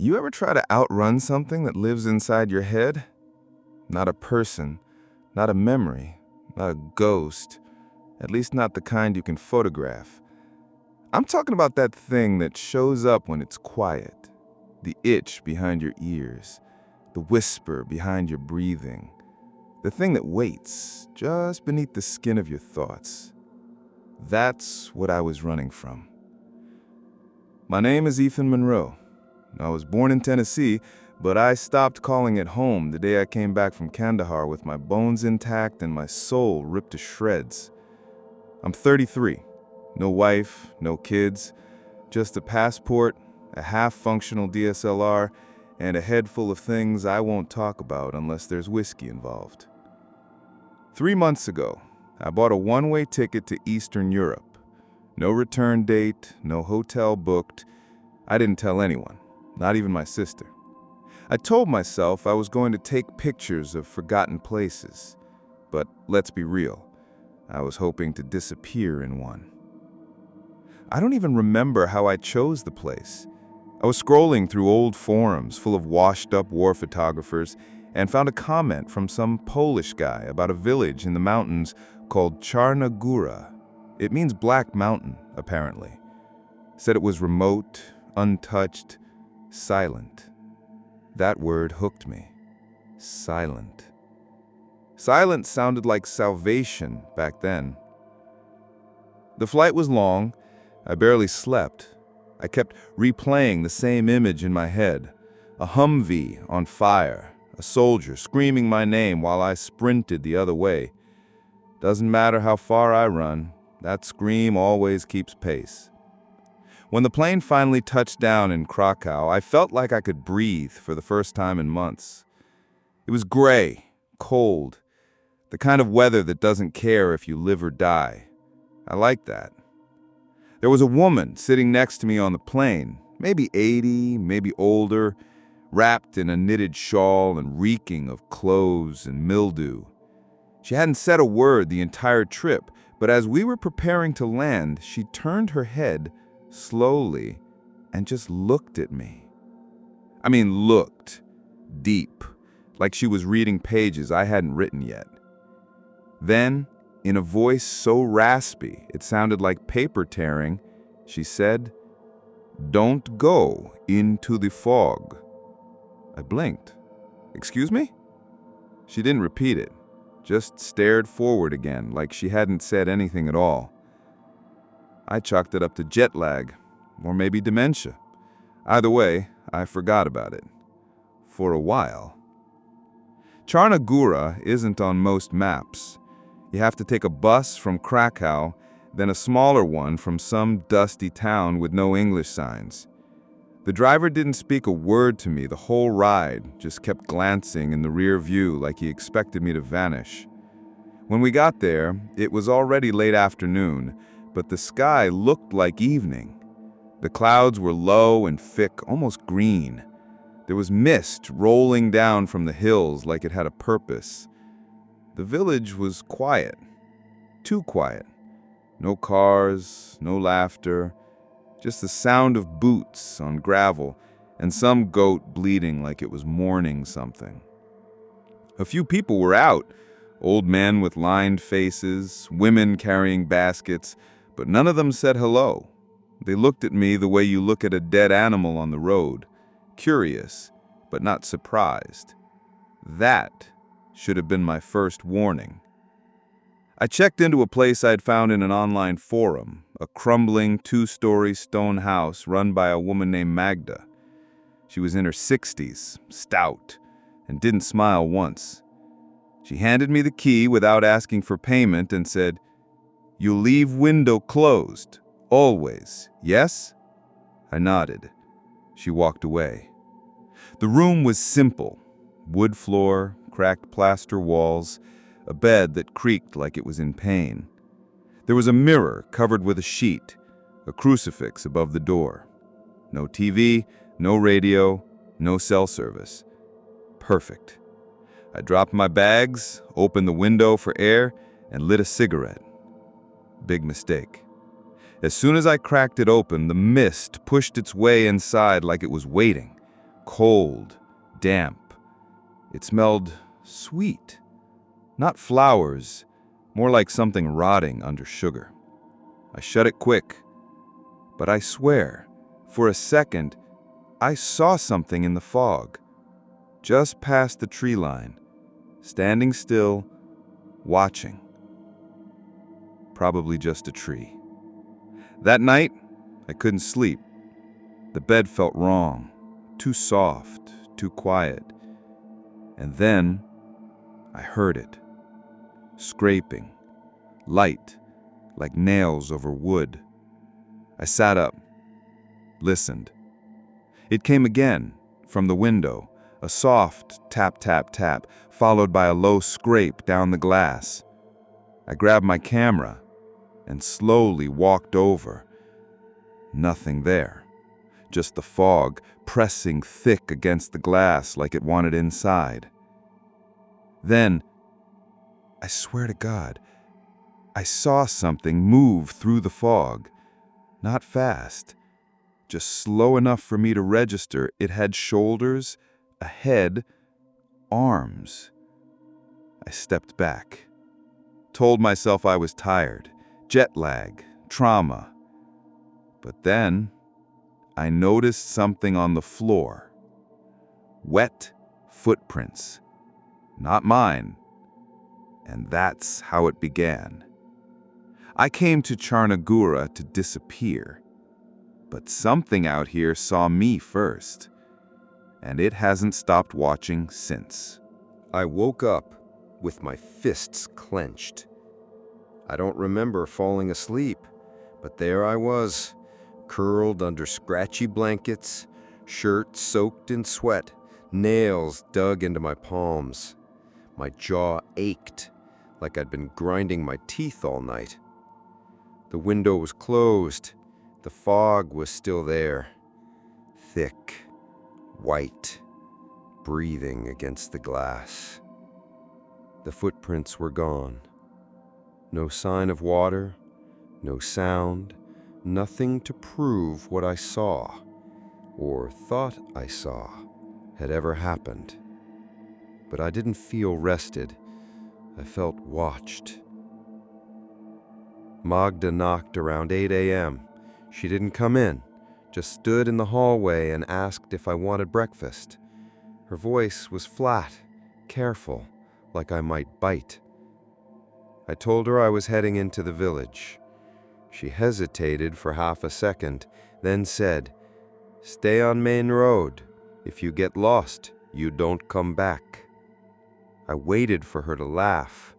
You ever try to outrun something that lives inside your head? Not a person, not a memory, not a ghost, at least not the kind you can photograph. I'm talking about that thing that shows up when it's quiet, the itch behind your ears, the whisper behind your breathing, the thing that waits just beneath the skin of your thoughts. That's what I was running from. My name is Ethan Monroe. I was born in Tennessee, but I stopped calling it home the day I came back from Kandahar with my bones intact and my soul ripped to shreds. I'm 33. No wife, no kids, just a passport, a half-functional DSLR, and a head full of things I won't talk about unless there's whiskey involved. 3 months ago, I bought a one-way ticket to Eastern Europe. No return date, no hotel booked. I didn't tell anyone, not even my sister. I told myself I was going to take pictures of forgotten places. But let's be real, I was hoping to disappear in one. I don't even remember how I chose the place. I was scrolling through old forums full of washed-up war photographers and found a comment from some Polish guy about a village in the mountains called Czarna Góra. It means Black Mountain, apparently. Said it was remote, untouched, silent. That word hooked me. Silent. Silence sounded like salvation back then. The flight was long. I barely slept. I kept replaying the same image in my head. A Humvee on fire, a soldier screaming my name while I sprinted the other way. Doesn't matter how far I run, that scream always keeps pace. When the plane finally touched down in Krakow, I felt like I could breathe for the first time in months. It was gray, cold, the kind of weather that doesn't care if you live or die. I liked that. There was a woman sitting next to me on the plane, maybe 80, maybe older, wrapped in a knitted shawl and reeking of clothes and mildew. She hadn't said a word the entire trip, but as we were preparing to land, she turned her head slowly and just looked at me. I mean, looked deep, like she was reading pages I hadn't written yet. Then, in a voice so raspy it sounded like paper tearing, she said, "Don't go into the fog." I blinked. "Excuse me?" She didn't repeat it, just stared forward again like she hadn't said anything at all. I chalked it up to jet lag, or maybe dementia. Either way, I forgot about it. For a while. Czarna Góra isn't on most maps. You have to take a bus from Krakow, then a smaller one from some dusty town with no English signs. The driver didn't speak a word to me the whole ride, just kept glancing in the rear view like he expected me to vanish. When we got there, it was already late afternoon, but the sky looked like evening. The clouds were low and thick, almost green. There was mist rolling down from the hills like it had a purpose. The village was quiet, too quiet. No cars, no laughter, just the sound of boots on gravel and some goat bleating like it was mourning something. A few people were out, old men with lined faces, women carrying baskets, but none of them said hello. They looked at me the way you look at a dead animal on the road, curious, but not surprised. That should have been my first warning. I checked into a place I'd found in an online forum, a crumbling 2-story stone house run by a woman named Magda. She was in her 60s, stout, and didn't smile once. She handed me the key without asking for payment and said, "You leave window closed, always, yes?" I nodded. She walked away. The room was simple, wood floor, cracked plaster walls, a bed that creaked like it was in pain. There was a mirror covered with a sheet, a crucifix above the door. No TV, no radio, no cell service. Perfect. I dropped my bags, opened the window for air, and lit a cigarette. Big mistake. As soon as I cracked it open, the mist pushed its way inside like it was waiting, cold, damp. It smelled sweet, not flowers, more like something rotting under sugar. I shut it quick, but I swear, for a second, I saw something in the fog, just past the tree line, standing still, watching. Probably just a tree. That night, I couldn't sleep. The bed felt wrong, too soft, too quiet. And then I heard it, scraping, light, like nails over wood. I sat up, listened. It came again, from the window, a soft tap, tap, tap, followed by a low scrape down the glass. I grabbed my camera and slowly walked over. Nothing there, just the fog pressing thick against the glass like it wanted inside. Then, I swear to God, I saw something move through the fog. Not fast, just slow enough for me to register it had shoulders, a head, arms. I stepped back, told myself I was tired, jet lag, trauma. But then, I noticed something on the floor. Wet footprints. Not mine. And that's how it began. I came to Charnagura to disappear. But something out here saw me first. And it hasn't stopped watching since. I woke up with my fists clenched. I don't remember falling asleep, but there I was, curled under scratchy blankets, shirt soaked in sweat, nails dug into my palms. My jaw ached, like I'd been grinding my teeth all night. The window was closed. The fog was still there, thick, white, breathing against the glass. The footprints were gone. No sign of water, no sound, nothing to prove what I saw, or thought I saw, had ever happened. But I didn't feel rested. I felt watched. Magda knocked around 8 a.m. She didn't come in, just stood in the hallway and asked if I wanted breakfast. Her voice was flat, careful, like I might bite. I told her I was heading into the village. She hesitated for half a second, then said, "Stay on main road. If you get lost, you don't come back." I waited for her to laugh.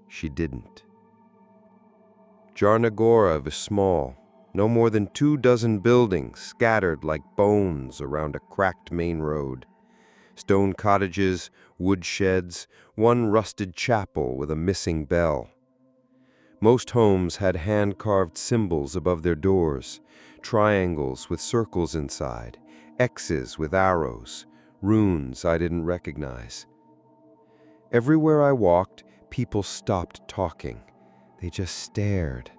She didn't. Jarnagora was small, no more than 24 buildings scattered like bones around a cracked main road. Stone cottages, wood sheds, one rusted chapel with a missing bell. Most homes had hand-carved symbols above their doors, triangles with circles inside, X's with arrows, runes I didn't recognize. Everywhere I walked, people stopped talking. They just stared.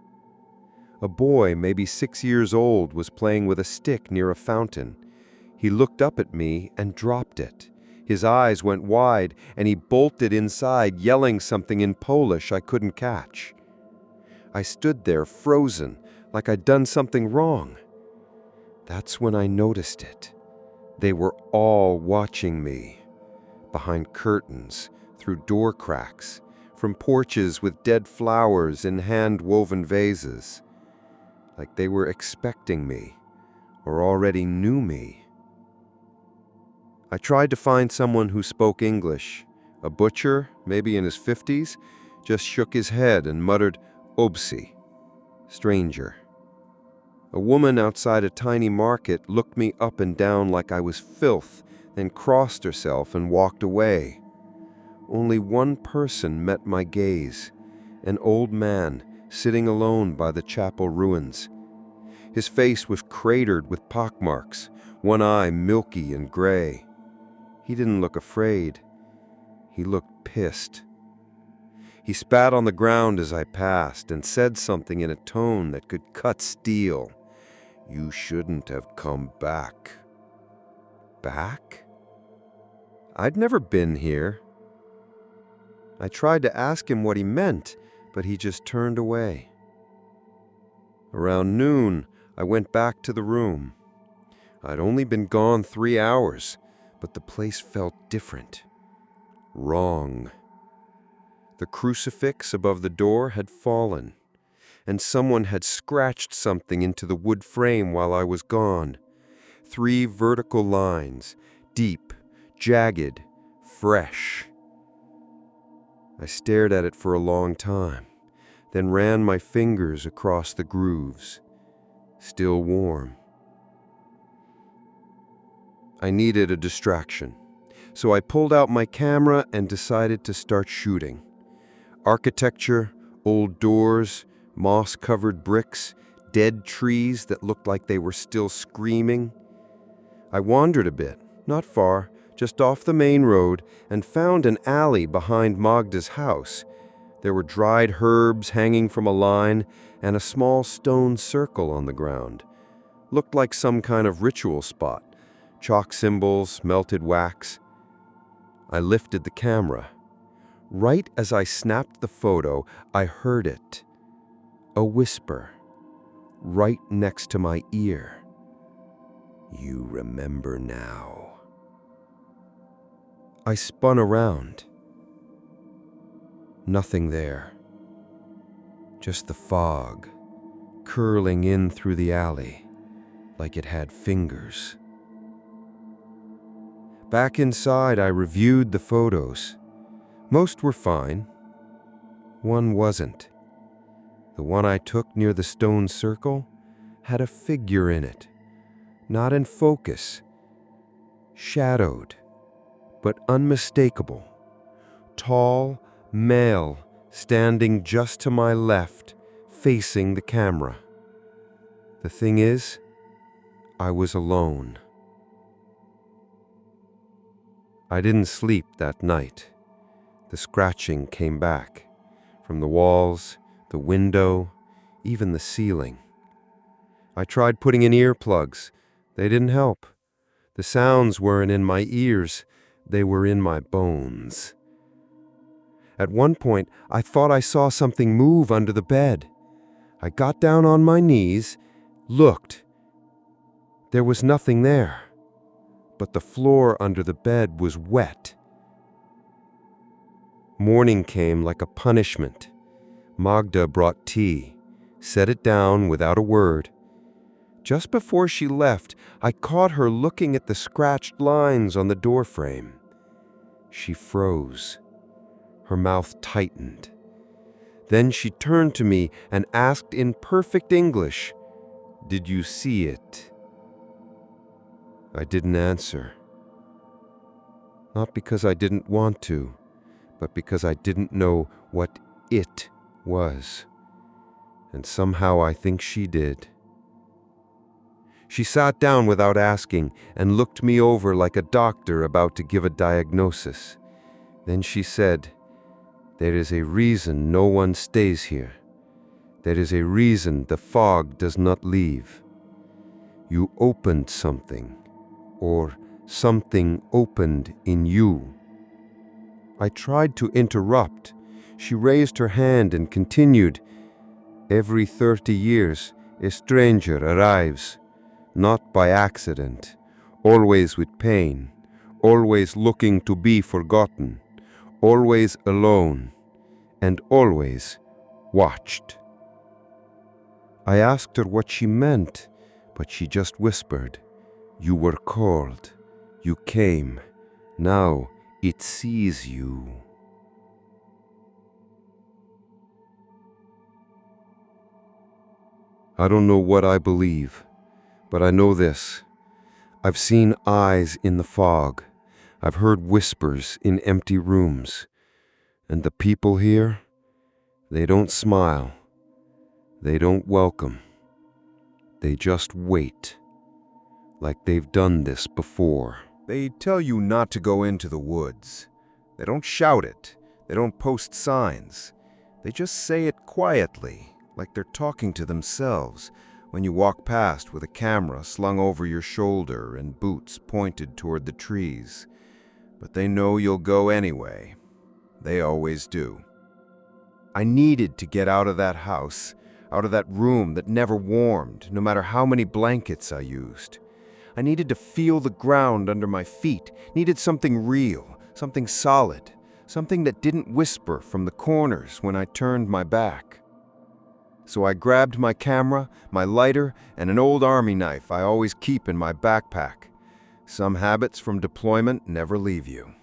A boy, maybe 6 years old, was playing with a stick near a fountain. He looked up at me and dropped it. His eyes went wide, and he bolted inside, yelling something in Polish I couldn't catch. I stood there, frozen, like I'd done something wrong. That's when I noticed it. They were all watching me. Behind curtains, through door cracks, from porches with dead flowers in hand-woven vases. Like they were expecting me, or already knew me. I tried to find someone who spoke English. A butcher, maybe in his 50s, just shook his head and muttered, "Obsi," stranger. A woman outside a tiny market looked me up and down like I was filth, then crossed herself and walked away. Only one person met my gaze, an old man sitting alone by the chapel ruins. His face was cratered with pockmarks, one eye milky and gray. He didn't look afraid. He looked pissed. He spat on the ground as I passed and said something in a tone that could cut steel. "You shouldn't have come back." back? I'd never been here. I tried to ask him what he meant, but he just turned away. Around noon, I went back to the room. I'd only been gone 3 hours, but the place felt different. Wrong. The crucifix above the door had fallen, and someone had scratched something into the wood frame while I was gone. 3 vertical lines, deep, jagged, fresh. I stared at it for a long time, then ran my fingers across the grooves. Still warm. I needed a distraction, so I pulled out my camera and decided to start shooting. Architecture, old doors, moss-covered bricks, dead trees that looked like they were still screaming. I wandered a bit, not far, just off the main road, and found an alley behind Magda's house. There were dried herbs hanging from a line and a small stone circle on the ground. Looked like some kind of ritual spot. Chalk symbols, melted wax. I lifted the camera. Right as I snapped the photo, I heard it. A whisper, right next to my ear. You remember now. I spun around. Nothing there. Just the fog, curling in through the alley, like it had fingers. Back inside, I reviewed the photos. Most were fine. One wasn't. The one I took near the stone circle had a figure in it, not in focus, shadowed, but unmistakable. Tall, male, standing just to my left, facing the camera. The thing is, I was alone. I didn't sleep that night. The scratching came back, from the walls, the window, even the ceiling. I tried putting in earplugs. They didn't help. The sounds weren't in my ears. They were in my bones. At one point, I thought I saw something move under the bed. I got down on my knees, looked. There was nothing there, but the floor under the bed was wet. Morning came like a punishment. Magda brought tea, set it down without a word. Just before she left, I caught her looking at the scratched lines on the doorframe. She froze. Her mouth tightened. Then she turned to me and asked in perfect English, "Did you see it?" I didn't answer. Not because I didn't want to, but because I didn't know what it was. And somehow I think she did. She sat down without asking and looked me over like a doctor about to give a diagnosis. Then she said, "There is a reason no one stays here. There is a reason the fog does not leave. You opened something, or something opened in you." I tried to interrupt. She raised her hand and continued, "Every 30 years, a stranger arrives, not by accident, always with pain, always looking to be forgotten, always alone, and always watched." I asked her what she meant, but she just whispered, "You were called. You came. Now it sees you." I don't know what I believe, but I know this. I've seen eyes in the fog. I've heard whispers in empty rooms. And the people here, they don't smile. They don't welcome. They just wait, like they've done this before. They tell you not to go into the woods. They don't shout it. They don't post signs. They just say it quietly, like they're talking to themselves, when you walk past with a camera slung over your shoulder and boots pointed toward the trees. But they know you'll go anyway. They always do. I needed to get out of that house, out of that room that never warmed, no matter how many blankets I used. I needed to feel the ground under my feet, needed something real, something solid, something that didn't whisper from the corners when I turned my back. So I grabbed my camera, my lighter, and an old army knife I always keep in my backpack. Some habits from deployment never leave you.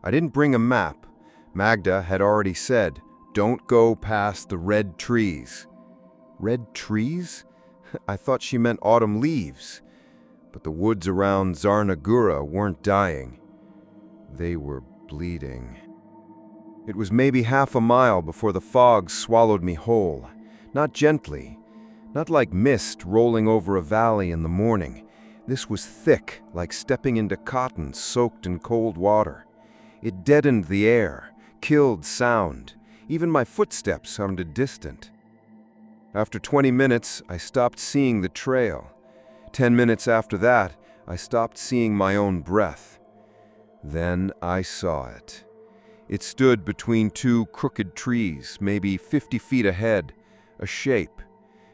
I didn't bring a map. Magda had already said, "Don't go past the red trees." Red trees? I thought she meant autumn leaves. But the woods around Zarnagura weren't dying. They were bleeding. It was maybe half a mile before the fog swallowed me whole. Not gently, not like mist rolling over a valley in the morning. This was thick, like stepping into cotton soaked in cold water. It deadened the air, killed sound. Even my footsteps sounded distant. After 20 minutes, I stopped seeing the trail. 10 minutes after that, I stopped seeing my own breath. Then I saw it. It stood between two crooked trees, maybe 50 feet ahead. A shape,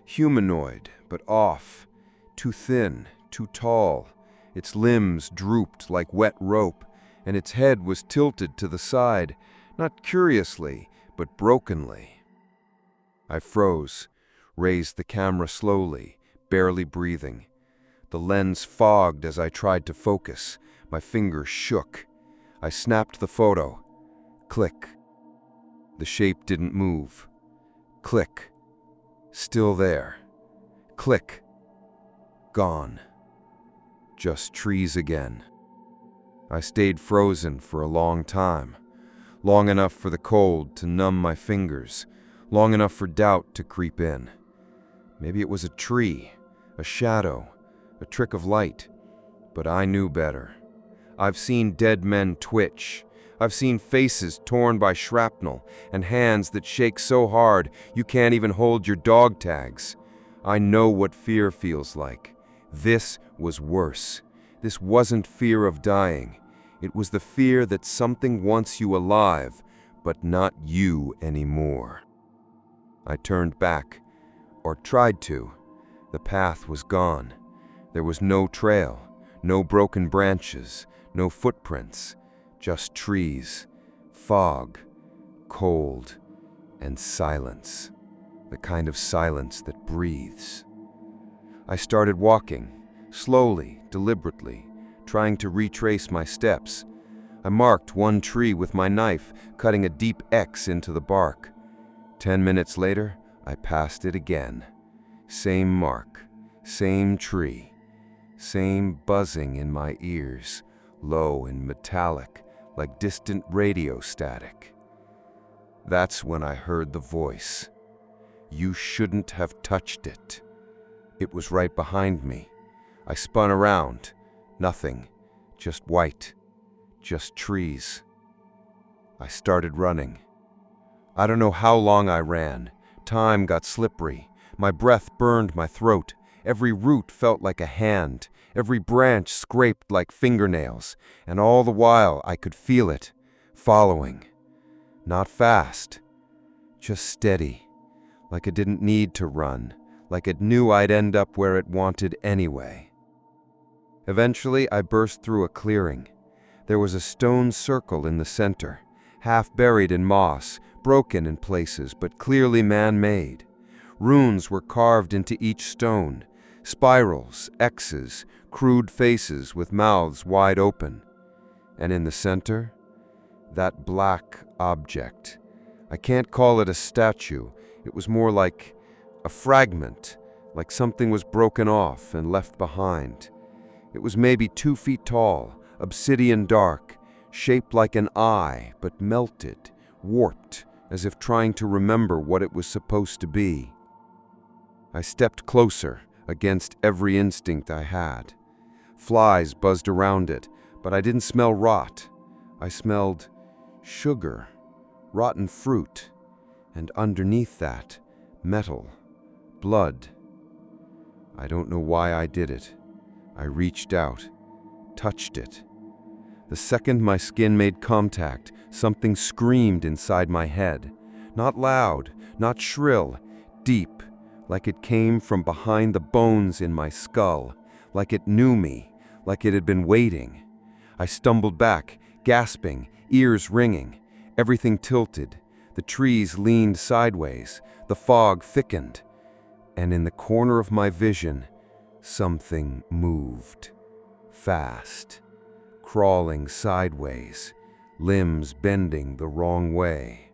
humanoid, but off, too thin, too tall. Its limbs drooped like wet rope, and its head was tilted to the side, not curiously, but brokenly. I froze, raised the camera slowly, barely breathing. The lens fogged as I tried to focus. My fingers shook. I snapped the photo. Click. The shape didn't move. Click. Still there. Click. Gone. Just trees again. I stayed frozen for a long time. Long enough for the cold to numb my fingers. Long enough for doubt to creep in. Maybe it was a tree, a shadow, a trick of light. But I knew better. I've seen dead men twitch. I've seen faces torn by shrapnel and hands that shake so hard you can't even hold your dog tags. I know what fear feels like. This was worse. This wasn't fear of dying. It was the fear that something wants you alive, but not you anymore. I turned back, or tried to. The path was gone. There was no trail, no broken branches, no footprints. Just trees, fog, cold, and silence. The kind of silence that breathes. I started walking, slowly, deliberately, trying to retrace my steps. I marked one tree with my knife, cutting a deep X into the bark. 10 minutes later, I passed it again. Same mark, same tree, same buzzing in my ears, low and metallic, like distant radio static. That's when I heard the voice. You shouldn't have touched it. It was right behind me. I spun around. Nothing. Just white. Just trees. I started running. I don't know how long I ran. Time got slippery. My breath burned my throat. Every root felt like a hand. Every branch scraped like fingernails. And all the while I could feel it, following. Not fast. Just steady. Like it didn't need to run. Like it knew I'd end up where it wanted anyway. Eventually, I burst through a clearing. There was a stone circle in the center, half buried in moss, broken in places, but clearly man-made. Runes were carved into each stone, spirals, X's, crude faces with mouths wide open. And in the center, that black object. I can't call it a statue. It was more like a fragment, like something was broken off and left behind. It was maybe 2 feet tall, obsidian dark, shaped like an eye, but melted, warped, as if trying to remember what it was supposed to be. I stepped closer, against every instinct I had. Flies buzzed around it, but I didn't smell rot. I smelled sugar, rotten fruit, and underneath that, metal, blood. I don't know why I did it. I reached out, touched it. The second my skin made contact, something screamed inside my head. Not loud, not shrill, deep, like it came from behind the bones in my skull, like it knew me, like it had been waiting. I stumbled back, gasping, ears ringing, everything tilted. The trees leaned sideways, the fog thickened, and in the corner of my vision, something moved. Fast, crawling sideways, limbs bending the wrong way.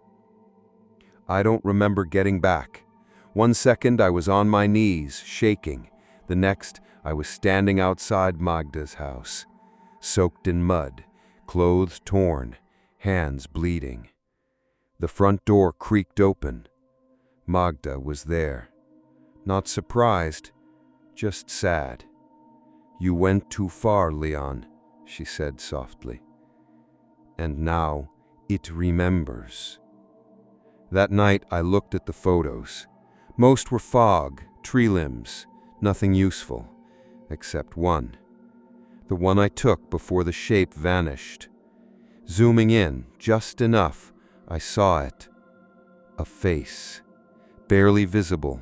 I don't remember getting back. 1 second I was on my knees, shaking. The next, I was standing outside Magda's house, soaked in mud, clothes torn, hands bleeding. The front door creaked open. Magda was there. Not surprised, just sad. "You went too far, Leon," she said softly. "And now it remembers." That night I looked at the photos. Most were fog, tree limbs, nothing useful, except one. The one I took before the shape vanished. Zooming in, just enough, I saw it. A face, barely visible,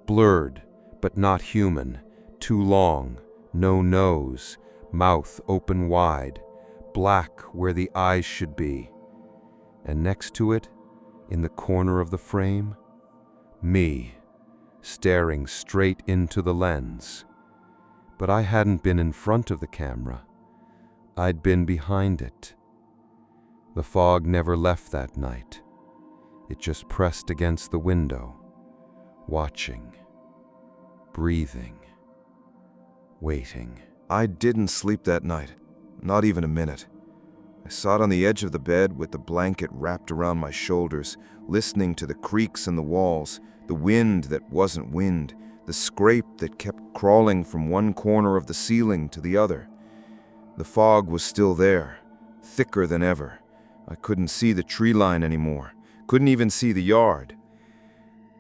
blurred, but not human, too long, no nose, mouth open wide, black where the eyes should be. And next to it, in the corner of the frame, me, staring straight into the lens. But I hadn't been in front of the camera. I'd been behind it. The fog never left that night. It just pressed against the window, watching, breathing, waiting. I didn't sleep that night, not even a minute. I sat on the edge of the bed with the blanket wrapped around my shoulders, listening to the creaks in the walls, the wind that wasn't wind, the scrape that kept crawling from one corner of the ceiling to the other. The fog was still there, thicker than ever. I couldn't see the tree line anymore, couldn't even see the yard.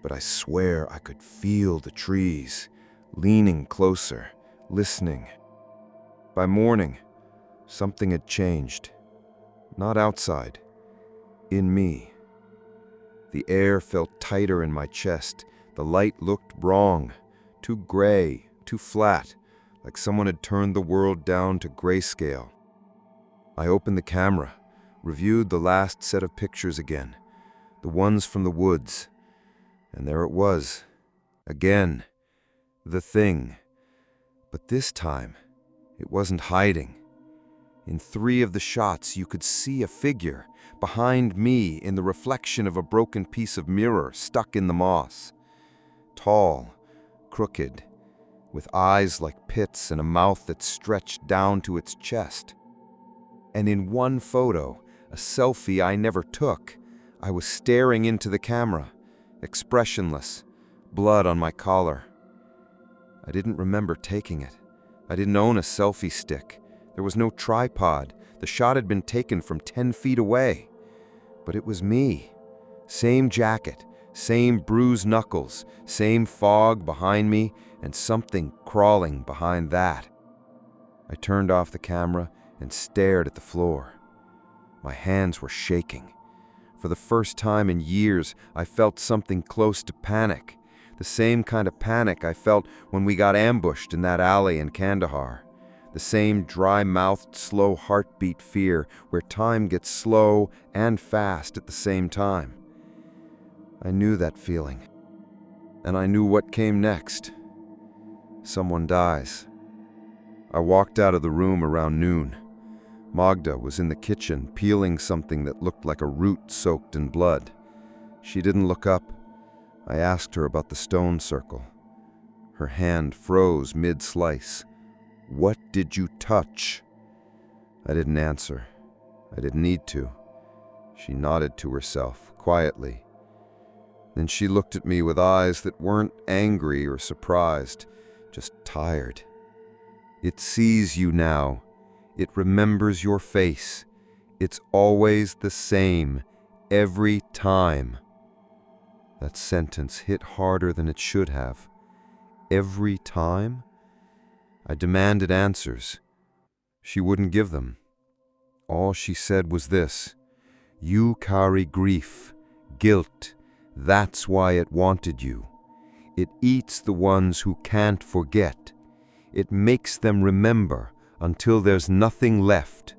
But I swear I could feel the trees, leaning closer, listening. By morning, something had changed. Not outside, in me. The air felt tighter in my chest. The light looked wrong, too gray, too flat, like someone had turned the world down to grayscale. I opened the camera, reviewed the last set of pictures again, the ones from the woods, and there it was, again, the thing. But this time, it wasn't hiding. In 3 of the shots, you could see a figure behind me in the reflection of a broken piece of mirror stuck in the moss. Tall, crooked, with eyes like pits and a mouth that stretched down to its chest. And in one photo, a selfie I never took, I was staring into the camera, expressionless, blood on my collar. I didn't remember taking it. I didn't own a selfie stick. There was no tripod. The shot had been taken from 10 feet away. But it was me. Same jacket, same bruised knuckles, same fog behind me, and something crawling behind that. I turned off the camera and stared at the floor. My hands were shaking. For the first time in years, I felt something close to panic. The same kind of panic I felt when we got ambushed in that alley in Kandahar. The same dry-mouthed, slow heartbeat fear where time gets slow and fast at the same time. I knew that feeling. And I knew what came next. Someone dies. I walked out of the room around noon. Magda was in the kitchen peeling something that looked like a root soaked in blood. She didn't look up. I asked her about the stone circle. Her hand froze mid-slice. "What did you touch?" I didn't answer. I didn't need to. She nodded to herself, quietly. Then she looked at me with eyes that weren't angry or surprised, just tired. "It sees you now. It remembers your face. It's always the same, every time." That sentence hit harder than it should have. every time? I demanded answers. She wouldn't give them. All she said was this: "You carry grief, guilt. That's why it wanted you. It eats the ones who can't forget. It makes them remember until there's nothing left.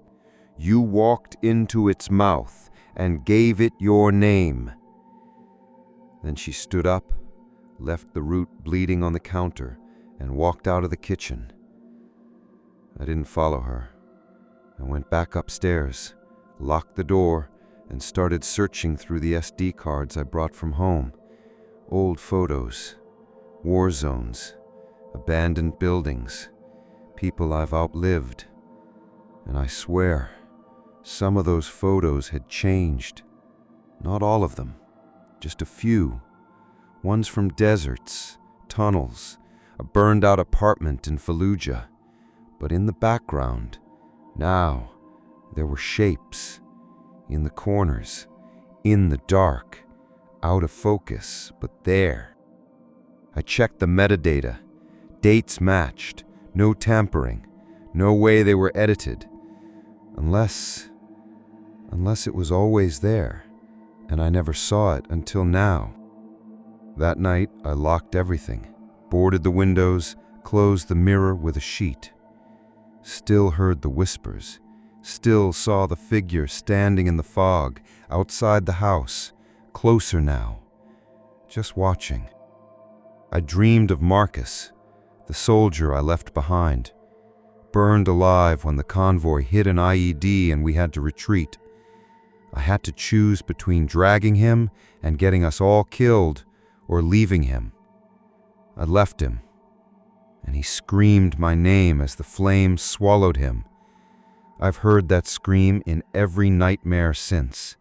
You walked into its mouth and gave it your name." Then she stood up, left the root bleeding on the counter, and walked out of the kitchen. I didn't follow her. I went back upstairs, locked the door, and started searching through the SD cards I brought from home. Old photos, war zones, abandoned buildings, people I've outlived. And I swear, some of those photos had changed. Not all of them, just a few. Ones from deserts, tunnels, a burned-out apartment in Fallujah. But in the background, now, there were shapes. In the corners, in the dark, out of focus, but there. I checked the metadata. Dates matched, no tampering, no way they were edited. Unless it was always there, and I never saw it until now. That night, I locked everything, boarded the windows, closed the mirror with a sheet. Still heard the whispers, still saw the figure standing in the fog outside the house, closer now, just watching. I dreamed of Marcus, the soldier I left behind, burned alive when the convoy hit an IED and we had to retreat. I had to choose between dragging him and getting us all killed or leaving him. I left him, and he screamed my name as the flames swallowed him. I've heard that scream in every nightmare since.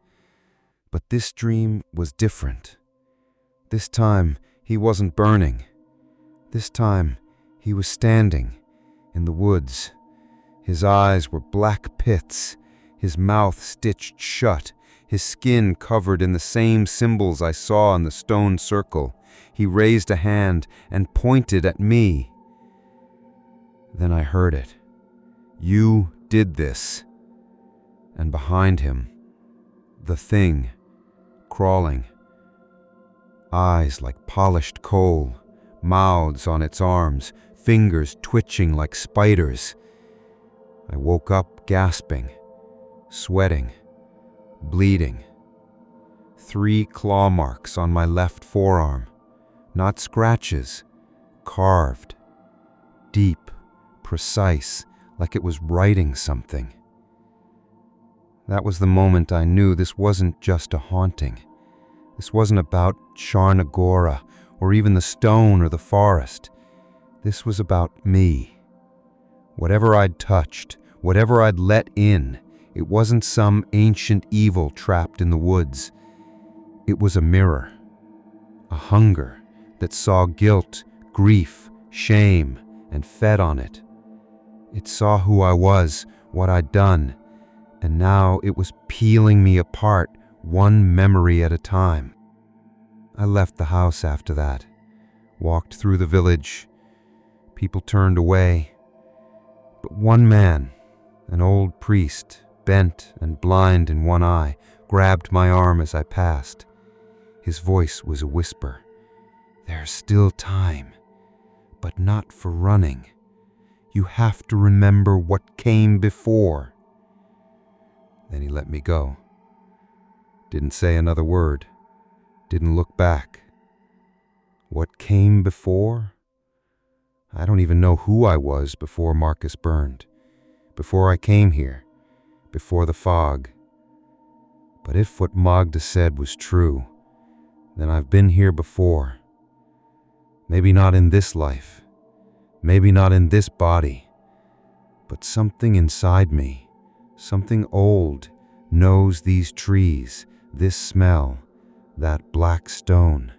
But this dream was different. This time, he wasn't burning. This time, he was standing in the woods. His eyes were black pits, his mouth stitched shut, his skin covered in the same symbols I saw in the stone circle. He raised a hand and pointed at me. Then I heard it. "You did this." And behind him, the thing, crawling. Eyes like polished coal, mouths on its arms, fingers twitching like spiders. I woke up gasping, sweating, bleeding. 3 claw marks on my left forearm, not scratches, carved, deep, precise, like it was writing something. That was the moment I knew this wasn't just a haunting. This wasn't about Charnagora or even the stone or the forest. This was about me. Whatever I'd touched, whatever I'd let in, it wasn't some ancient evil trapped in the woods. It was a mirror, a hunger that saw guilt, grief, shame, and fed on it. It saw who I was, what I'd done, and now it was peeling me apart, one memory at a time. I left the house after that, walked through the village. People turned away. But one man, an old priest, bent and blind in one eye, grabbed my arm as I passed. His voice was a whisper. "There's still time, but not for running. You have to remember what came before." Then he let me go. Didn't say another word. Didn't look back. What came before? I don't even know who I was before Marcus burned, before I came here, before the fog. But if what Magda said was true, then I've been here before. Maybe not in this life, maybe not in this body, but something inside me, something old, knows these trees, this smell, that black stone,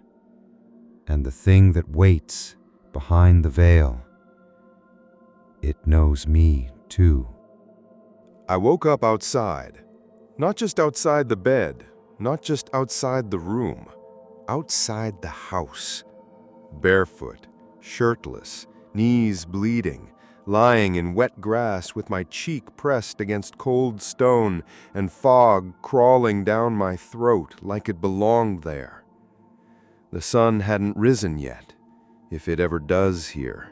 and the thing that waits behind the veil. It knows me too. I woke up outside. Not just outside the bed, not just outside the room, outside the house. Barefoot, shirtless, knees bleeding, lying in wet grass with my cheek pressed against cold stone and fog crawling down my throat like it belonged there. The sun hadn't risen yet, if it ever does here.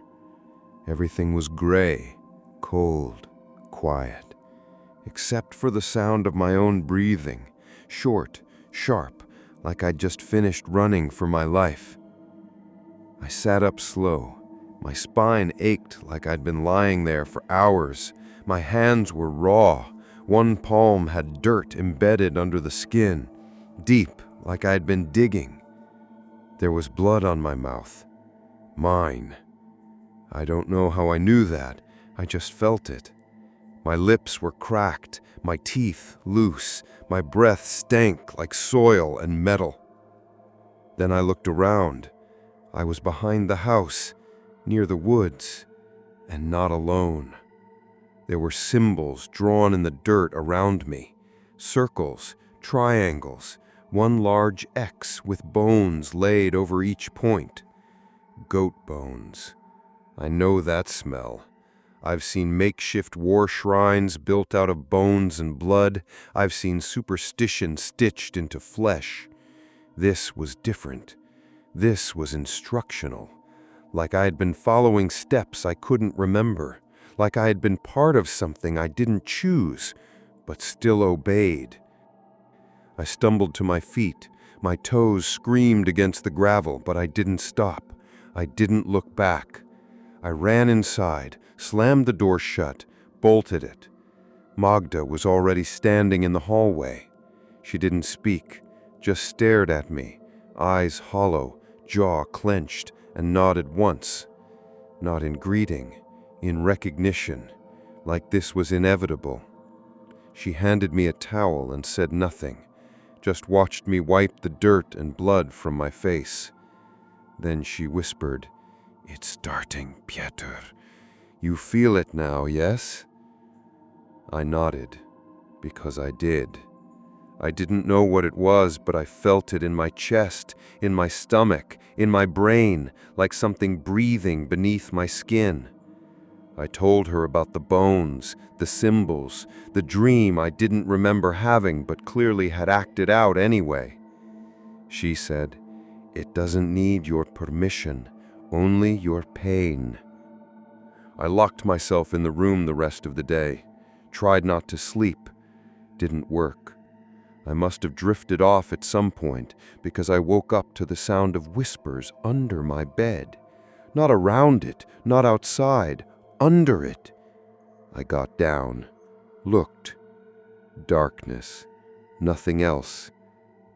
Everything was gray, cold, quiet, except for the sound of my own breathing, short, sharp, like I'd just finished running for my life. I sat up slow. My spine ached like I'd been lying there for hours. My hands were raw. One palm had dirt embedded under the skin, deep, like I'd been digging. There was blood on my mouth. Mine. I don't know how I knew that. I just felt it. My lips were cracked, my teeth loose, my breath stank like soil and metal. Then I looked around. I was behind the house, near the woods, and not alone. There were symbols drawn in the dirt around me, circles, triangles, one large X with bones laid over each point. Goat bones. I know that smell. I've seen makeshift war shrines built out of bones and blood. I've seen superstition stitched into flesh. This was different. This was instructional. Like I had been following steps I couldn't remember. Like I had been part of something I didn't choose, but still obeyed. I stumbled to my feet. My toes screamed against the gravel, but I didn't stop. I didn't look back. I ran inside, slammed the door shut, bolted it. Magda was already standing in the hallway. She didn't speak, just stared at me, eyes hollow, jaw clenched, and nodded once. Not in greeting, in recognition, like this was inevitable. She handed me a towel and said nothing, just watched me wipe the dirt and blood from my face. Then she whispered, "It's starting, Pieter. You feel it now, yes?" I nodded, because I did. I didn't know what it was, but I felt it in my chest, in my stomach, in my brain, like something breathing beneath my skin. I told her about the bones, the symbols, the dream I didn't remember having but clearly had acted out anyway. She said, "It doesn't need your permission, only your pain." I locked myself in the room the rest of the day, tried not to sleep. Didn't work. I must have drifted off at some point because I woke up to the sound of whispers under my bed. Not around it, not outside, under it. I got down, looked. Darkness, nothing else,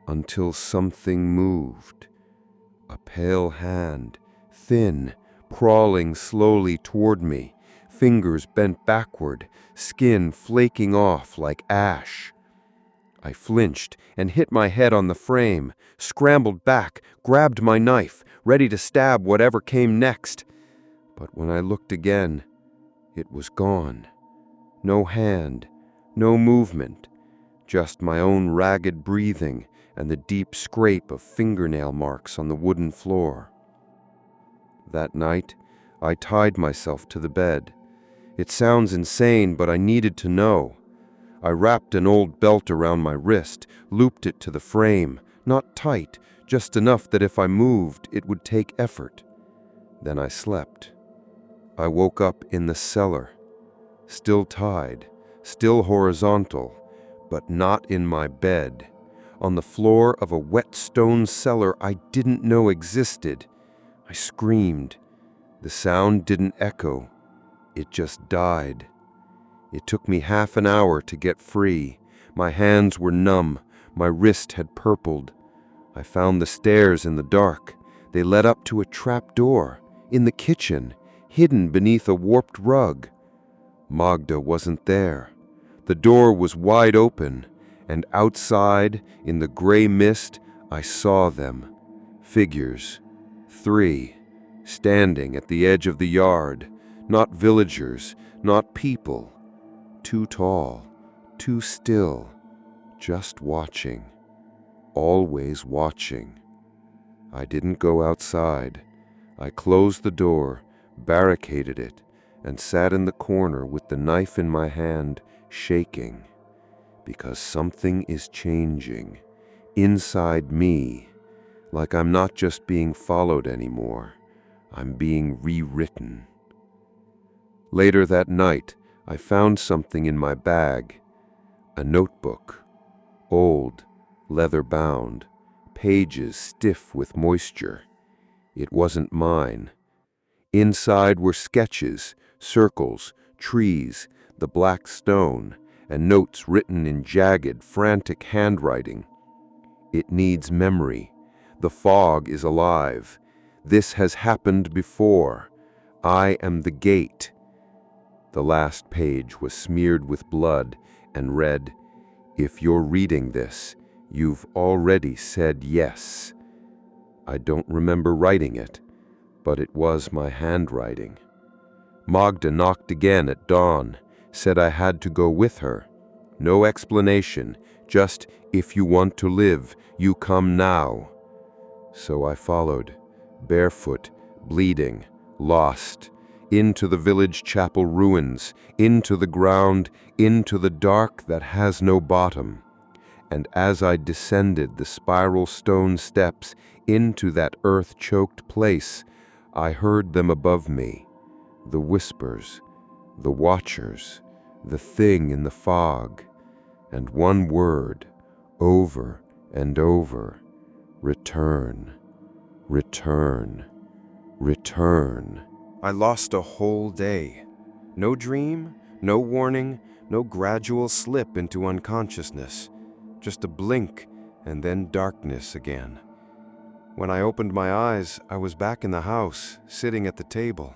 until something moved. A pale hand, thin, crawling slowly toward me, fingers bent backward, skin flaking off like ash. I flinched and hit my head on the frame, scrambled back, grabbed my knife, ready to stab whatever came next. But when I looked again, it was gone. No hand, no movement, just my own ragged breathing and the deep scrape of fingernail marks on the wooden floor. That night, I tied myself to the bed. It sounds insane, but I needed to know. I wrapped an old belt around my wrist, looped it to the frame, not tight, just enough that if I moved, it would take effort. Then I slept. I woke up in the cellar, still tied, still horizontal, but not in my bed, on the floor of a wet stone cellar I didn't know existed. I screamed. The sound didn't echo. It just died. It took me half an hour to get free. My hands were numb. My wrist had purpled. I found the stairs in the dark. They led up to a trap door, in the kitchen, hidden beneath a warped rug. Magda wasn't there. The door was wide open, and outside, in the gray mist, I saw them. Figures. 3, standing at the edge of the yard. Not villagers, not people. Too tall, too still, just watching. Always watching. I didn't go outside. I closed the door, barricaded it, and sat in the corner with the knife in my hand, shaking. Because something is changing inside me, like I'm not just being followed anymore, I'm being rewritten. Later that night, I found something in my bag, a notebook, old, leather-bound, pages stiff with moisture. It wasn't mine. Inside were sketches, circles, trees, the black stone, and notes written in jagged, frantic handwriting. It needs memory. The fog is alive. This has happened before. I am the gate. The last page was smeared with blood and read, "If you're reading this, you've already said yes." I don't remember writing it, but it was my handwriting. Magda knocked again at dawn, said I had to go with her. No explanation, just, "If you want to live, you come now." So I followed, barefoot, bleeding, lost, into the village chapel ruins, into the ground, into the dark that has no bottom. And as I descended the spiral stone steps into that earth-choked place, I heard them above me, the whispers, the watchers, the thing in the fog, and one word, over and over, return, return, return. I lost a whole day. No dream, no warning, no gradual slip into unconsciousness. Just a blink and then darkness again. When I opened my eyes, I was back in the house, sitting at the table.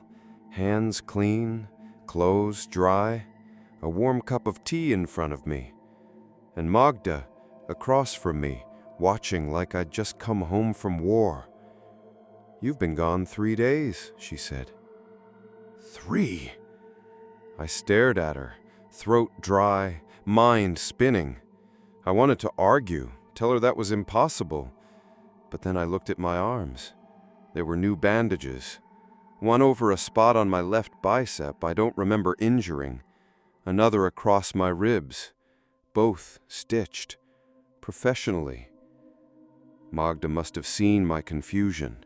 Hands clean, clothes dry, a warm cup of tea in front of me. And Magda, across from me, watching like I'd just come home from war. "You've been gone 3 days," she said. 3? I stared at her, throat dry, mind spinning. I wanted to argue, tell her that was impossible. But then I looked at my arms. There were new bandages. One over a spot on my left bicep I don't remember injuring. Another across my ribs. Both stitched. Professionally. Magda must have seen my confusion.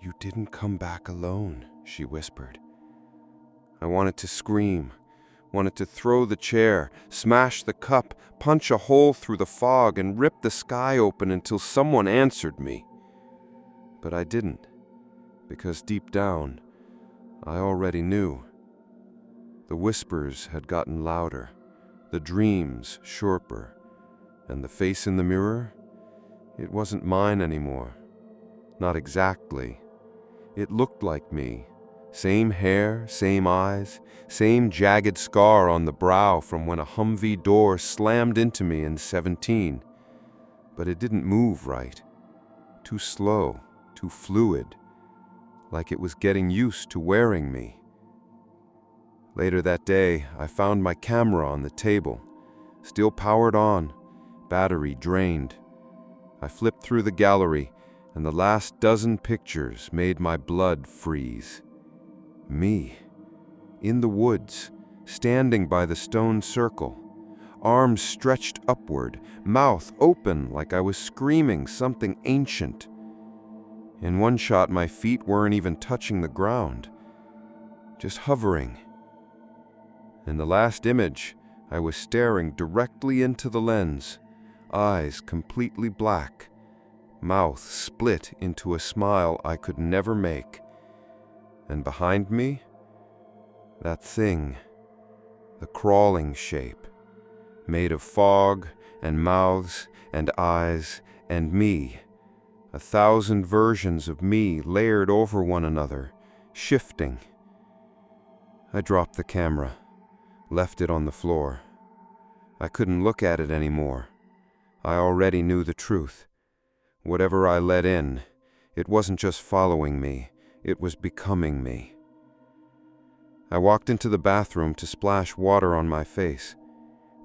"You didn't come back alone," she whispered. I wanted to scream, wanted to throw the chair, smash the cup, punch a hole through the fog, and rip the sky open until someone answered me. But I didn't, because deep down, I already knew. The whispers had gotten louder, the dreams sharper, and the face in the mirror, it wasn't mine anymore. Not exactly. It looked like me. Same hair, same eyes, same jagged scar on the brow from when a Humvee door slammed into me in 17. But it didn't move right. Too slow, too fluid, like it was getting used to wearing me. Later that day, I found my camera on the table, still powered on, battery drained. I flipped through the gallery, and the last dozen pictures made my blood freeze. Me, in the woods, standing by the stone circle, arms stretched upward, mouth open like I was screaming something ancient. In one shot, my feet weren't even touching the ground, just hovering. In the last image, I was staring directly into the lens, eyes completely black, mouth split into a smile I could never make. And behind me, that thing, the crawling shape, made of fog and mouths and eyes and me, 1,000 versions of me layered over one another, shifting. I dropped the camera, left it on the floor. I couldn't look at it anymore. I already knew the truth. Whatever I let in, it wasn't just following me, it was becoming me. I walked into the bathroom to splash water on my face.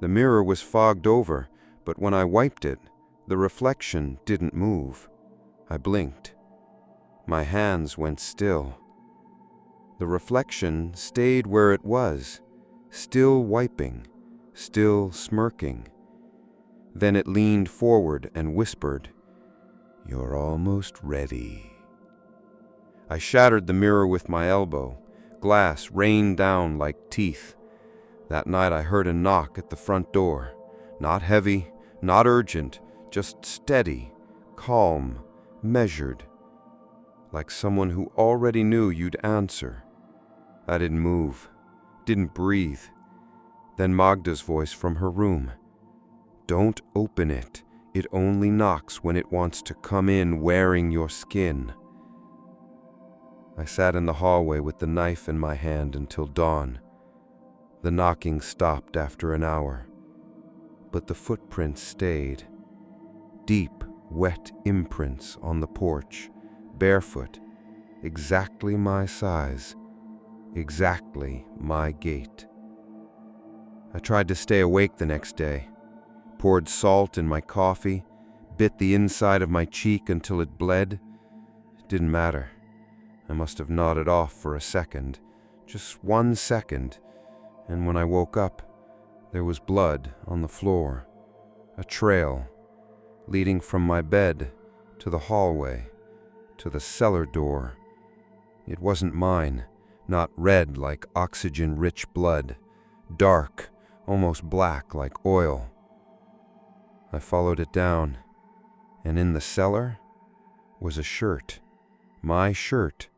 The mirror was fogged over, but when I wiped it, the reflection didn't move. I blinked. My hands went still. The reflection stayed where it was, still wiping, still smirking. Then it leaned forward and whispered, "You're almost ready." I shattered the mirror with my elbow. Glass rained down like teeth. That night I heard a knock at the front door. Not heavy, not urgent, just steady, calm, measured. Like someone who already knew you'd answer. I didn't move, didn't breathe. Then Magda's voice from her room. "Don't open it. It only knocks when it wants to come in wearing your skin." I sat in the hallway with the knife in my hand until dawn. The knocking stopped after an hour, but the footprints stayed. Deep, wet imprints on the porch, barefoot, exactly my size, exactly my gait. I tried to stay awake the next day, poured salt in my coffee, bit the inside of my cheek until it bled. It didn't matter. I must have nodded off for a second, just 1 second, and when I woke up, there was blood on the floor, a trail leading from my bed to the hallway, to the cellar door. It wasn't mine, not red like oxygen-rich blood, dark, almost black like oil. I followed it down, and in the cellar was a shirt, my shirt,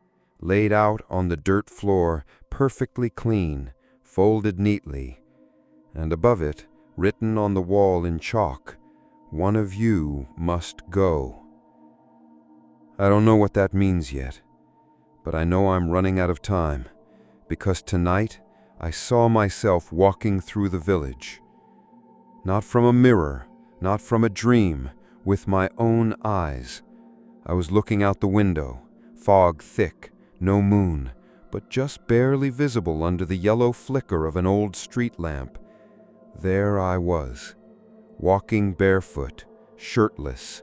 laid out on the dirt floor, perfectly clean, folded neatly, and above it, written on the wall in chalk, "One of you must go." I don't know what that means yet, but I know I'm running out of time, because tonight I saw myself walking through the village. Not from a mirror, not from a dream, with my own eyes. I was looking out the window, fog thick, no moon, but just barely visible under the yellow flicker of an old street lamp. There I was, walking barefoot, shirtless,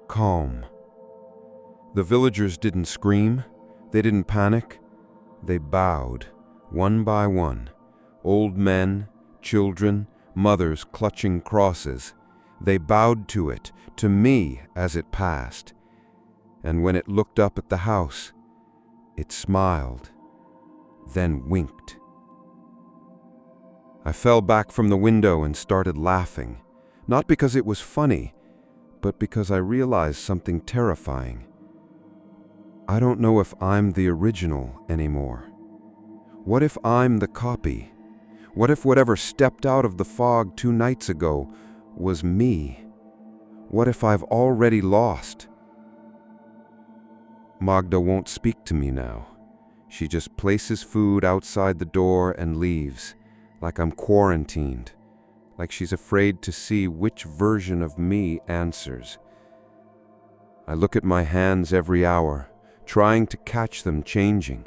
calm. The villagers didn't scream, they didn't panic, they bowed, one by one. Old men, children, mothers clutching crosses. They bowed to it, to me as it passed. And when it looked up at the house, it smiled, then winked. I fell back from the window and started laughing, not because it was funny, but because I realized something terrifying. I don't know if I'm the original anymore. What if I'm the copy? What if whatever stepped out of the fog 2 nights ago was me? What if I've already lost? Magda won't speak to me now. She just places food outside the door and leaves, like I'm quarantined, like she's afraid to see which version of me answers. I look at my hands every hour, trying to catch them changing,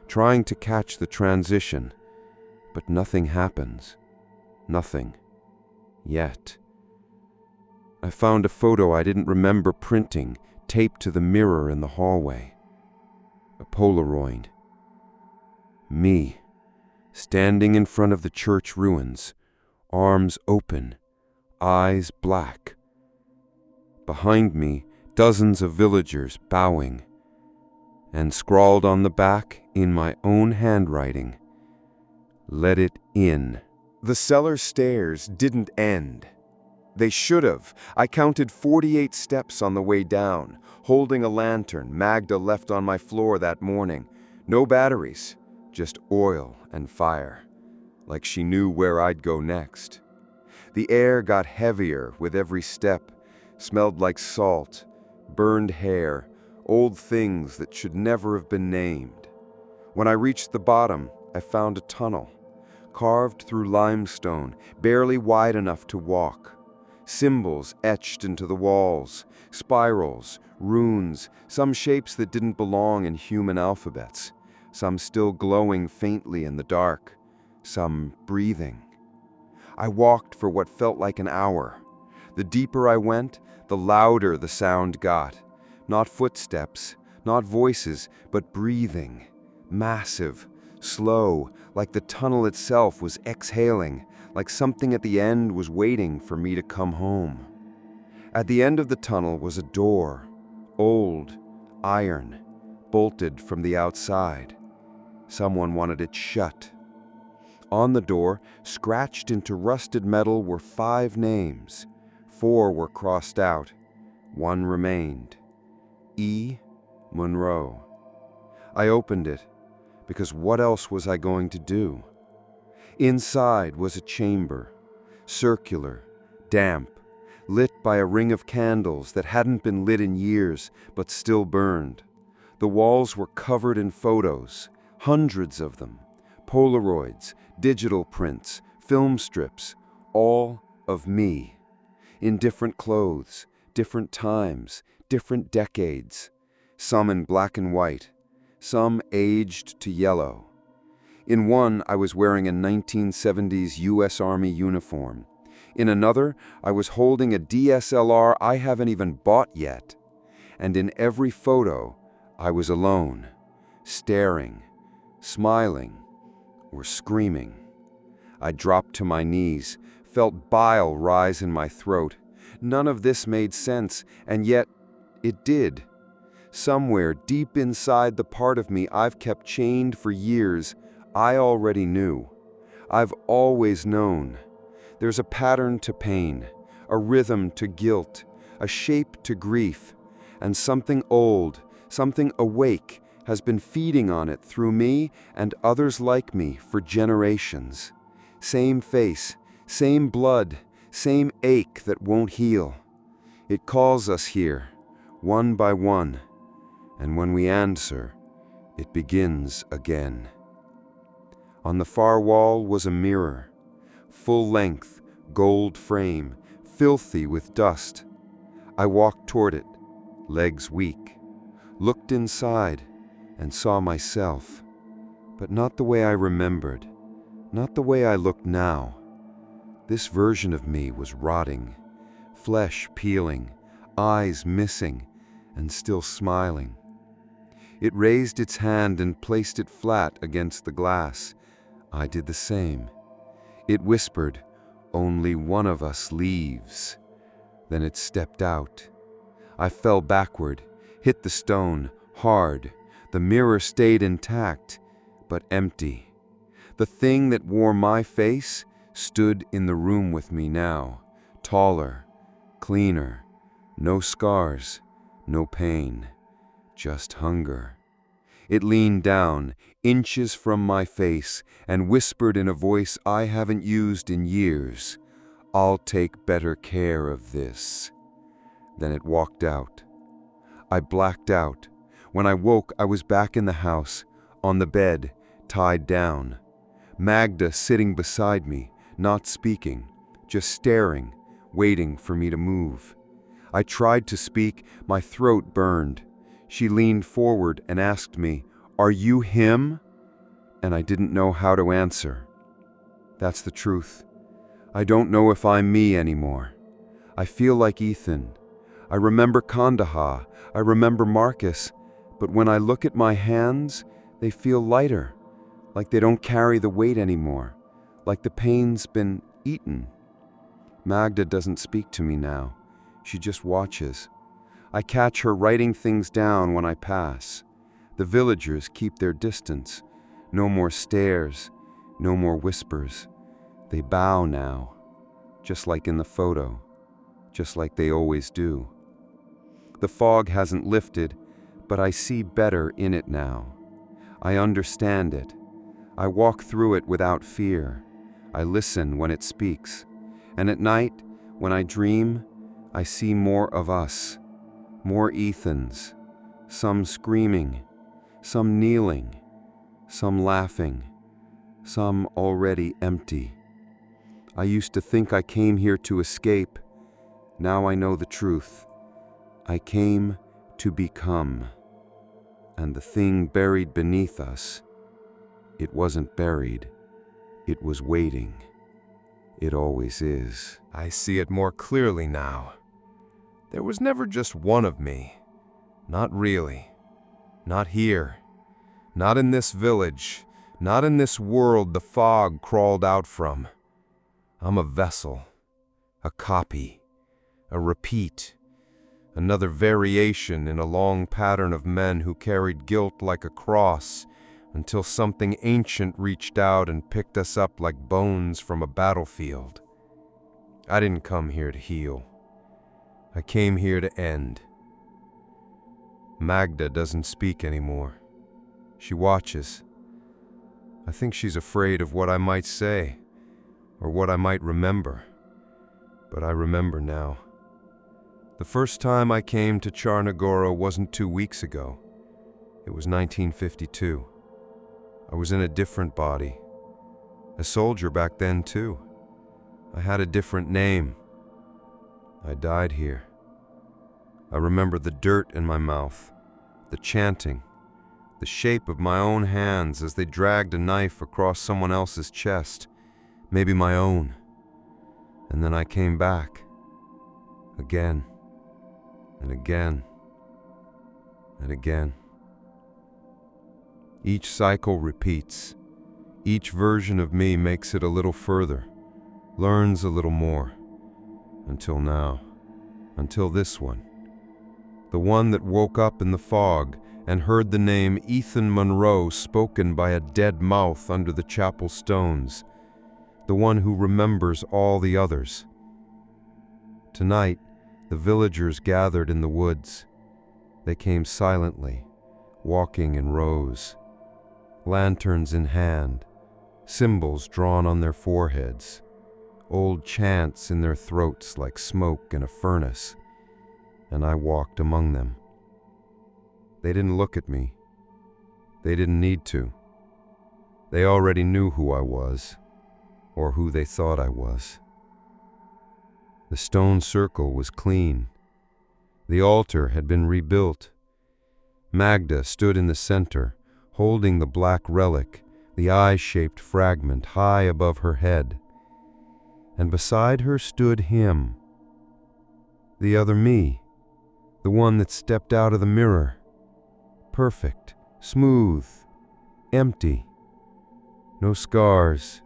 trying to catch the transition, but nothing happens. Nothing. Yet. I found a photo I didn't remember printing, taped to the mirror in the hallway. A Polaroid. Me, standing in front of the church ruins, arms open, eyes black. Behind me, dozens of villagers bowing, and scrawled on the back in my own handwriting, "Let it in." The cellar stairs didn't end. They should have. I counted 48 steps on the way down, holding a lantern Magda left on my floor that morning. No batteries, just oil and fire, like she knew where I'd go next. The air got heavier with every step, smelled like salt, burned hair, old things that should never have been named. When I reached the bottom, I found a tunnel, carved through limestone, barely wide enough to walk. Symbols etched into the walls, spirals, runes, some shapes that didn't belong in human alphabets, some still glowing faintly in the dark, some breathing. I walked for what felt like an hour. The deeper I went, the louder the sound got. Not footsteps, Not voices, but breathing. Massive, slow, like the tunnel itself was exhaling, like something at the end was waiting for me to come home. At the end of the tunnel was a door, old, iron, bolted from the outside. Someone wanted it shut. On the door, scratched into rusted metal, were 5 names. 4 were crossed out. 1 remained. E. Monroe. I opened it, because what else was I going to do? Inside was a chamber, circular, damp, lit by a ring of candles that hadn't been lit in years, but still burned. The walls were covered in photos, hundreds of them, Polaroids, digital prints, film strips, all of me, in different clothes, different times, different decades, some in black and white, some aged to yellow. In one, I was wearing a 1970s U.S. Army uniform. In another, I was holding a DSLR I haven't even bought yet. And in every photo, I was alone, staring, smiling, or screaming. I dropped to my knees, felt bile rise in my throat. None of this made sense, and yet it did. Somewhere deep inside the part of me I've kept chained for years, I already knew. I've always known. There's a pattern to pain, a rhythm to guilt, a shape to grief, and something old, something awake, has been feeding on it through me and others like me for generations. Same face, same blood, same ache that won't heal. It calls us here, one by one, and when we answer, it begins again. On the far wall was a mirror, full length, gold frame, filthy with dust. I walked toward it, legs weak, looked inside, and saw myself, but not the way I remembered, not the way I looked now. This version of me was rotting, flesh peeling, eyes missing, and still smiling. It raised its hand and placed it flat against the glass. I did the same. It whispered, "Only one of us leaves." Then it stepped out. I fell backward, hit the stone, hard. The mirror stayed intact, but empty. The thing that wore my face stood in the room with me now, taller, cleaner, no scars, no pain, just hunger. It leaned down, inches from my face, and whispered in a voice I haven't used in years, "I'll take better care of this." Then it walked out. I blacked out. When I woke, I was back in the house, on the bed, tied down. Magda sitting beside me, not speaking, just staring, waiting for me to move. I tried to speak, my throat burned. She leaned forward and asked me, "Are you him?" And I didn't know how to answer. That's the truth. I don't know if I'm me anymore. I feel like Ethan. I remember Kandahar, I remember Marcus, but when I look at my hands, they feel lighter, like they don't carry the weight anymore, like the pain's been eaten. Magda doesn't speak to me now. She just watches. I catch her writing things down when I pass. The villagers keep their distance. No more stares, no more whispers. They bow now, just like in the photo, just like they always do. The fog hasn't lifted, but I see better in it now. I understand it. I walk through it without fear. I listen when it speaks. And at night, when I dream, I see more of us, more Ethans, some screaming, some kneeling, some laughing, some already empty. I used to think I came here to escape. Now I know the truth. I came to become. And the thing buried beneath us, it wasn't buried, it was waiting. It always is. I see it more clearly now. There was never just one of me. Not really. Not here. Not in this village. Not in this world the fog crawled out from. I'm a vessel. A copy. A repeat. Another variation in a long pattern of men who carried guilt like a cross until something ancient reached out and picked us up like bones from a battlefield. I didn't come here to heal. I came here to end. Magda doesn't speak anymore. She watches. I think she's afraid of what I might say, or what I might remember. But I remember now. The first time I came to Charnagora wasn't 2 weeks ago. It was 1952. I was in a different body. A soldier back then, too. I had a different name. I died here. I remember the dirt in my mouth, the chanting, the shape of my own hands as they dragged a knife across someone else's chest, maybe my own. And then I came back. Again. And again. And again. Each cycle repeats. Each version of me makes it a little further, learns a little more. Until now. Until this one. The one that woke up in the fog and heard the name Ethan Monroe spoken by a dead mouth under the chapel stones. The one who remembers all the others. Tonight, the villagers gathered in the woods. They came silently, walking in rows, lanterns in hand, symbols drawn on their foreheads, old chants in their throats like smoke in a furnace, and I walked among them. They didn't look at me. They didn't need to. They already knew who I was, or who they thought I was. The stone circle was clean. The altar had been rebuilt. Magda stood in the center, holding the black relic, the eye-shaped fragment high above her head. And beside her stood him, the other me, the one that stepped out of the mirror. Perfect, smooth, empty. No scars,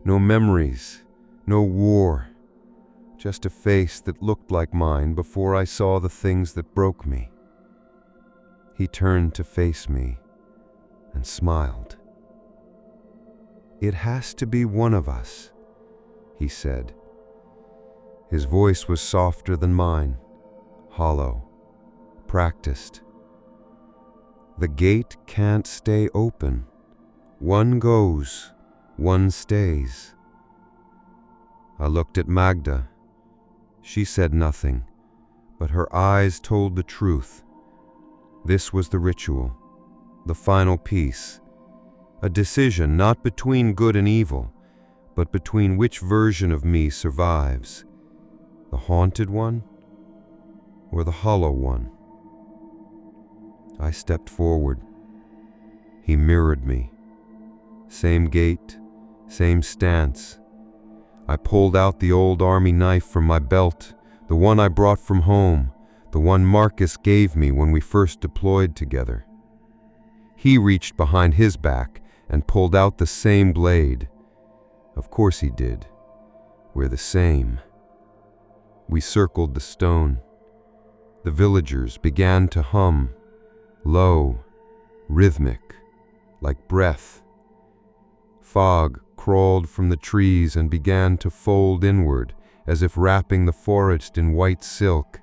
no memories, no war. Just a face that looked like mine before I saw the things that broke me. He turned to face me and smiled. "It has to be one of us," he said. His voice was softer than mine, hollow, practiced. "The gate can't stay open. One goes, one stays." I looked at Magda. She said nothing, but her eyes told the truth. This was the ritual, the final piece, a decision not between good and evil, but between which version of me survives, the haunted one or the hollow one. I stepped forward. He mirrored me. Same gait, same stance. I pulled out the old army knife from my belt, the one I brought from home, the one Marcus gave me when we first deployed together. He reached behind his back and pulled out the same blade. Of course he did. We're the same. We circled the stone. The villagers began to hum, low, rhythmic, like breath. Fog crawled from the trees and began to fold inward, as if wrapping the forest in white silk.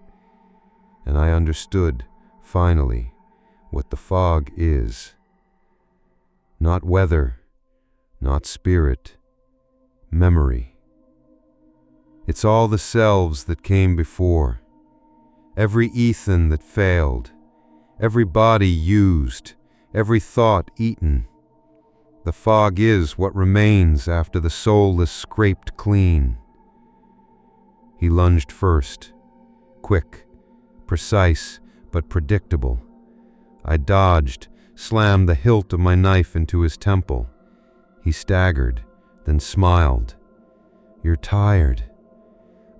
And I understood, finally, what the fog is. Not weather, not spirit, memory. It's all the selves that came before, every Ethan that failed, every body used, every thought eaten. The fog is what remains after the soul is scraped clean. He lunged first, quick, precise, but predictable. I dodged, slammed the hilt of my knife into his temple. He staggered, then smiled. "You're tired.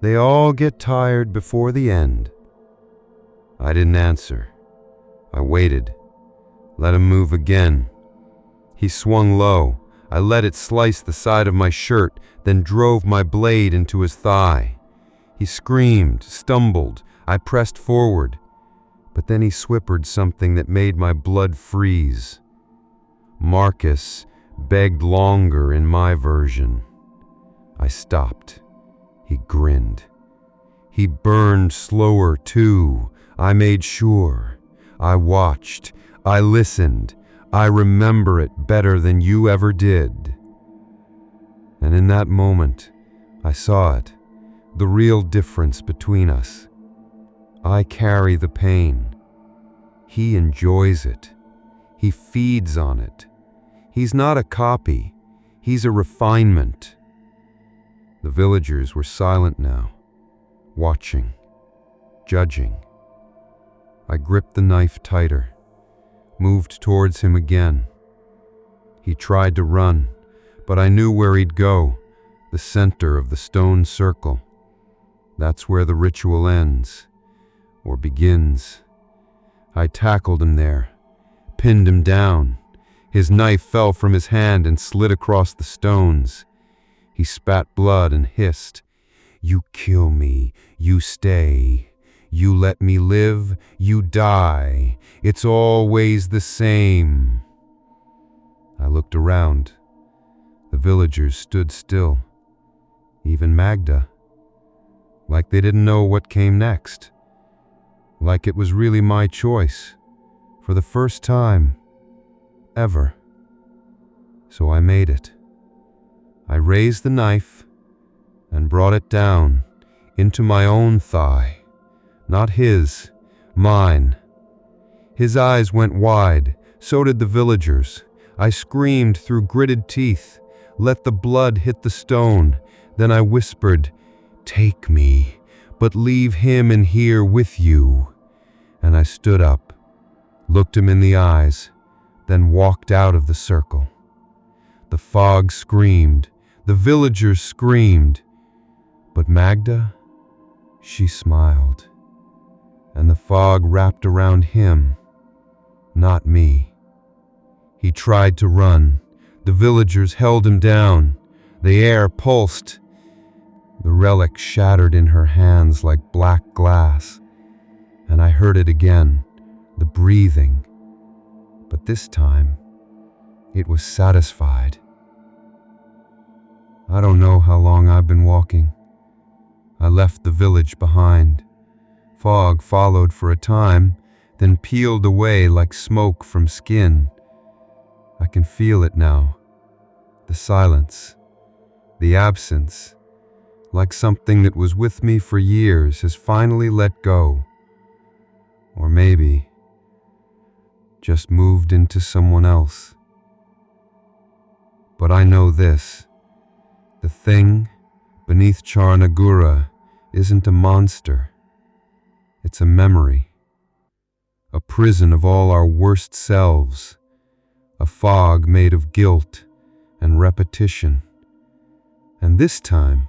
They all get tired before the end." I didn't answer. I waited. Let him move again. He swung low. I let it slice the side of my shirt, then drove my blade into his thigh. He screamed, stumbled. I pressed forward. But then he swippered something that made my blood freeze. Marcus begged longer in my version. I stopped. He grinned. He burned slower too. I made sure. I watched. I listened. I remember it better than you ever did. And in that moment, I saw it, the real difference between us. I carry the pain. He enjoys it. He feeds on it. He's not a copy. He's a refinement. The villagers were silent now, watching, judging. I gripped the knife tighter, moved towards him again. He tried to run, but I knew where he'd go, the center of the stone circle. That's where the ritual ends, or begins. I tackled him there, pinned him down. His knife fell from his hand and slid across the stones. He spat blood and hissed, "You kill me, you stay. You let me live, you die. It's always the same." I looked around. The villagers stood still, even Magda, like they didn't know what came next, like it was really my choice, for the first time, ever. So I made it. I raised the knife and brought it down into my own thigh, not his, mine. His eyes went wide, so did the villagers. I screamed through gritted teeth, let the blood hit the stone. Then I whispered, "Take me, but leave him in here with you." And I stood up, looked him in the eyes, then walked out of the circle. The fog screamed, the villagers screamed, but Magda, she smiled, and the fog wrapped around him, not me. He tried to run. The villagers held him down. The air pulsed. The relic shattered in her hands like black glass, and I heard it again, the breathing. But this time, it was satisfied. I don't know how long I've been walking. I left the village behind. Fog followed for a time, then peeled away like smoke from skin. I can feel it now. The silence, the absence, like something that was with me for years has finally let go. Or maybe just moved into someone else. But I know this. The thing beneath Charnagura isn't a monster. It's a memory. A prison of all our worst selves. A fog made of guilt and repetition. And this time,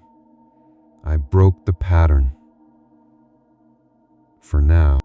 I broke the pattern. For now.